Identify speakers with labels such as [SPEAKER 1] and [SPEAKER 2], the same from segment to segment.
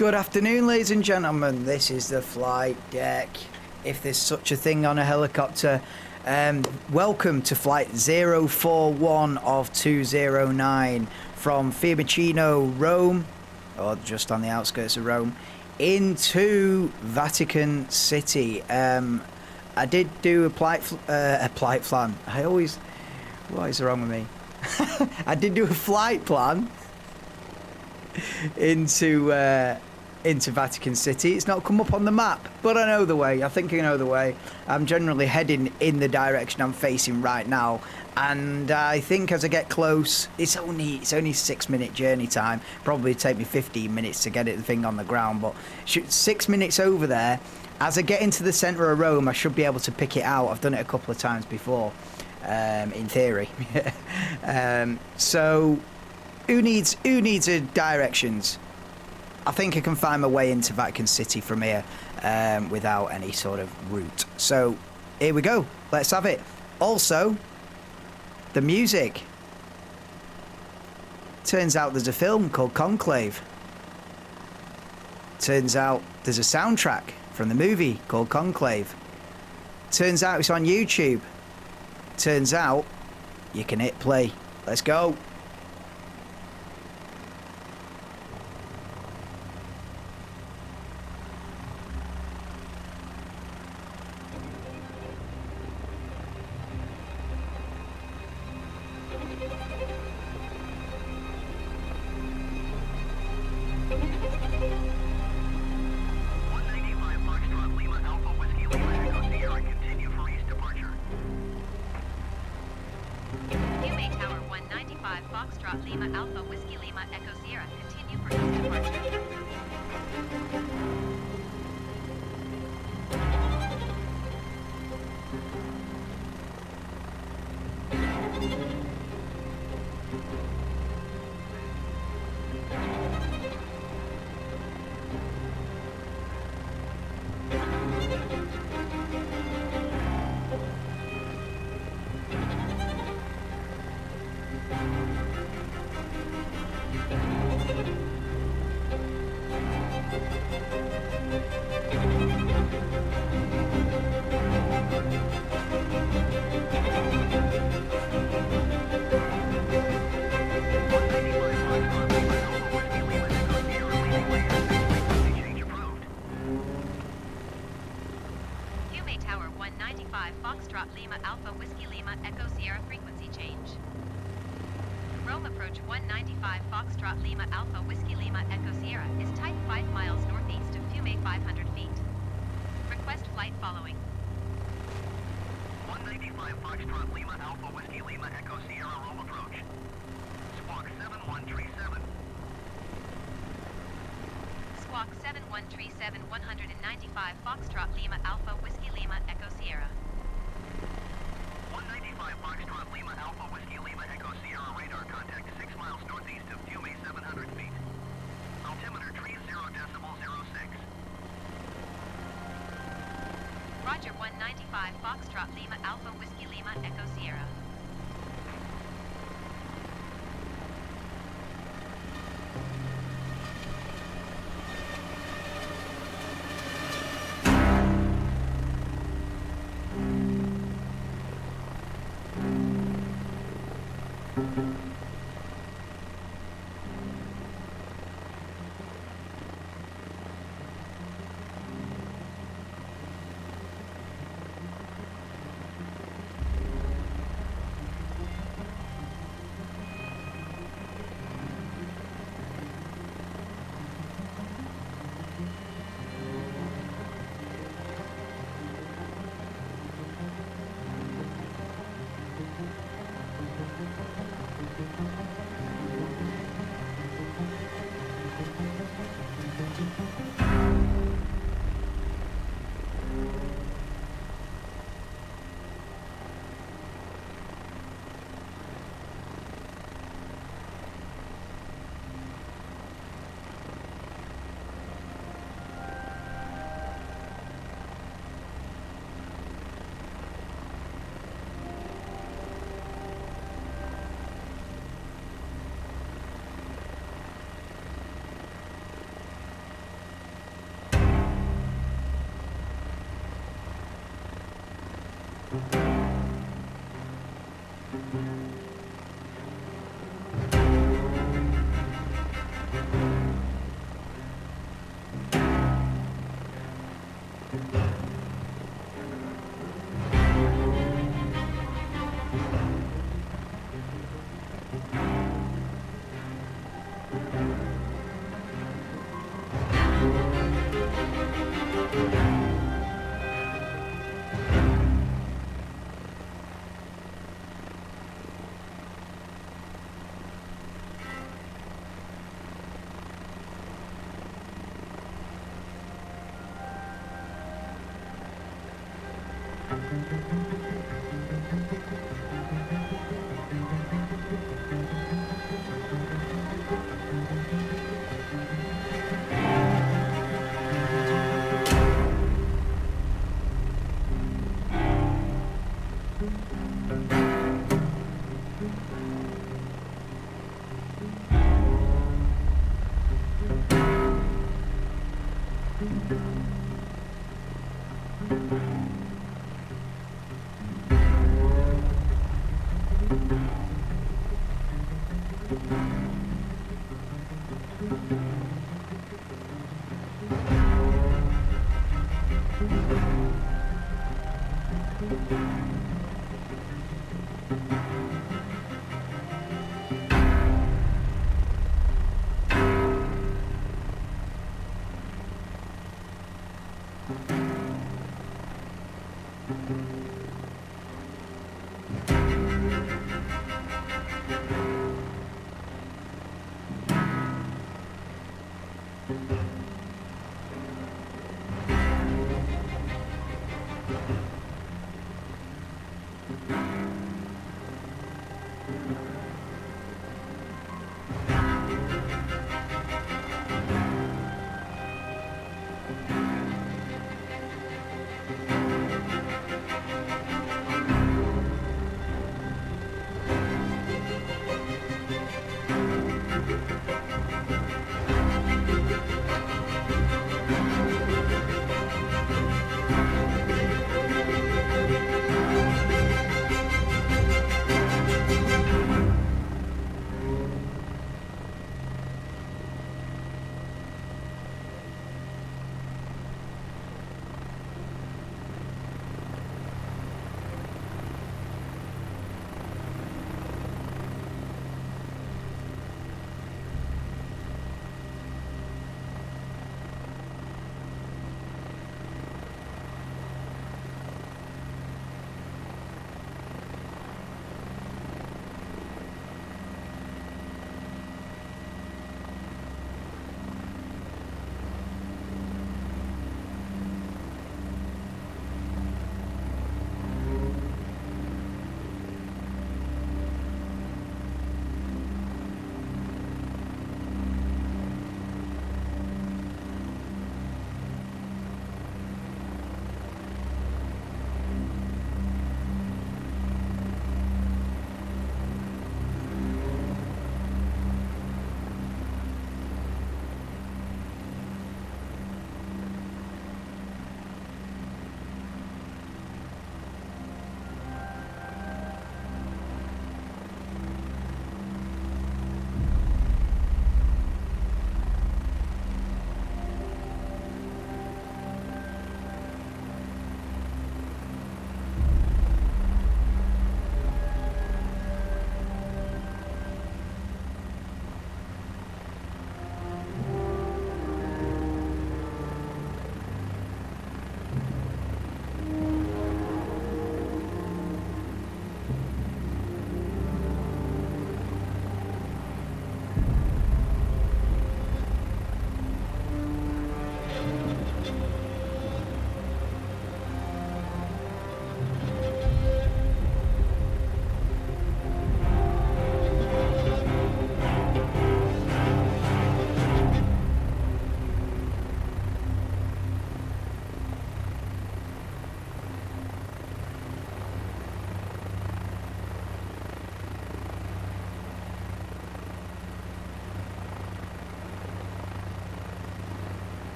[SPEAKER 1] Good afternoon, ladies and gentlemen. This is the flight deck, if there's such a thing on a helicopter. Welcome to flight 041 of 209 from Fiumicino, Rome, or just on the outskirts of Rome, into Vatican City. I did do a flight plan. What is wrong with me? I did do a flight plan into Vatican City. It's not come up on the map, but I know the way. I think I know the way. I'm generally heading in the direction I'm facing right now, and I think as I get close, it's only 6-minute journey time. Probably take me 15 minutes to get the thing on the ground, but 6 minutes over there. As I get into the centre of Rome, I should be able to pick it out. I've done it a couple of times before, in theory. So who needs directions? I think I can find my way into Vatican City from here without any sort of route. So here we go. Let's have it. Also, the music. Turns out there's a film called Conclave. Turns out there's a soundtrack from the movie called Conclave. Turns out it's on YouTube. Turns out you can hit play. Let's go.
[SPEAKER 2] Foxtrot Lima Alpha Whiskey Lima Echo Sierra, continue for east departure. Tower 195 Foxtrot Lima Alpha Whiskey Lima Echo Sierra frequency change. Rome approach 195 Foxtrot Lima Alpha Whiskey Lima Echo Sierra is type 5 miles northeast of Fiume 500 feet. Request flight following.
[SPEAKER 3] 195 Foxtrot Lima Alpha Whiskey Lima Echo Sierra Rome approach. Squawk 7137.
[SPEAKER 2] Squawk 7137 195 Foxtrot Lima Alpha Whiskey Lima Echo Sierra.
[SPEAKER 3] 195 Foxtrot Lima Alpha Whiskey Lima Echo Sierra radar contact 6 miles northeast of Fiume 700 feet. Altimeter 30.06.
[SPEAKER 2] Roger 195 Foxtrot Lima Alpha Whiskey Lima Echo Sierra.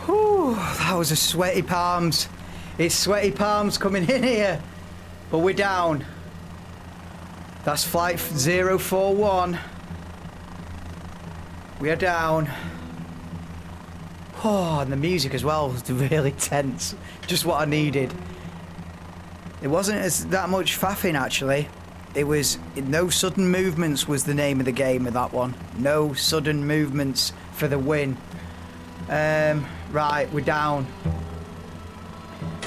[SPEAKER 1] Whew, that was a sweaty palms. It's sweaty palms coming in here. But we're down. That's flight 041. We are down. Oh, and the music as well was really tense. Just what I needed. It wasn't that much faffing actually. It was no sudden movements was the name of the game of that one. No sudden movements for the win. Right, we're down.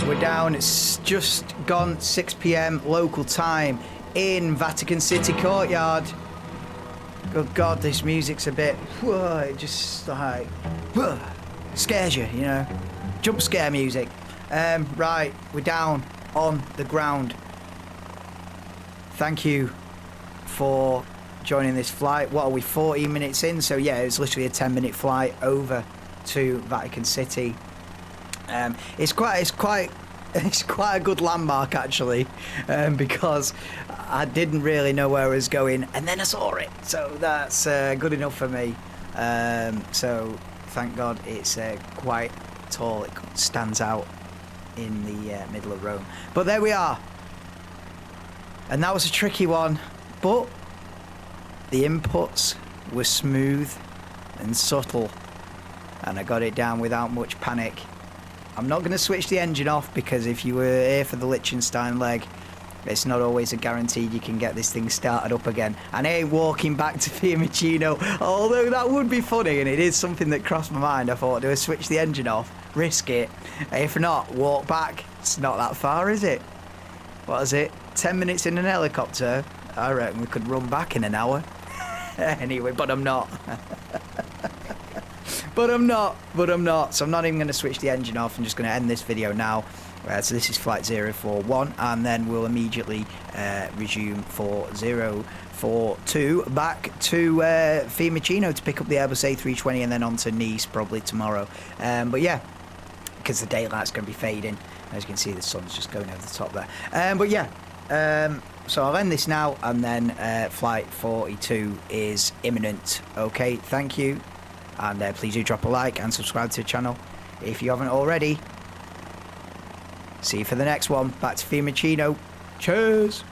[SPEAKER 1] We're down. It's just gone 6 p.m. local time in Vatican City Courtyard. Good God, this music's a bit. Whoa, it just like whoa, scares you, you know. Jump scare music. Right, we're down on the ground. Thank you for joining this flight. What are we, 14 minutes in? So yeah, it's literally a 10-minute flight over to Vatican City. It's quite a good landmark actually, because I didn't really know where I was going, and then I saw it. So that's good enough for me. So thank God it's quite tall. It stands out in the middle of Rome. But there we are. And that was a tricky one, but the inputs were smooth and subtle, and I got it down without much panic. I'm not going to switch the engine off because if you were here for the Liechtenstein leg, it's not always a guaranteed you can get this thing started up again. And I ain't walking back to Fiumicino, although that would be funny, and it is something that crossed my mind. I thought, do I switch the engine off, risk it? If not, walk back. It's not that far, is it? What is it? 10 minutes in an helicopter? I reckon we could run back in an hour. Anyway, but I'm not. But I'm not. So I'm not even going to switch the engine off. I'm just going to end this video now. So this is flight 041, and then we'll immediately resume for 042 back to Fiumicino to pick up the Airbus A320 and then on to Nice probably tomorrow. But yeah, because the daylight's going to be fading. As you can see, the sun's just going over the top there. But yeah, so I'll end this now, and then flight 42 is imminent. Okay, thank you. And please do drop a like and subscribe to the channel if you haven't already. See you for the next one. Back to Fiumicino. Cheers.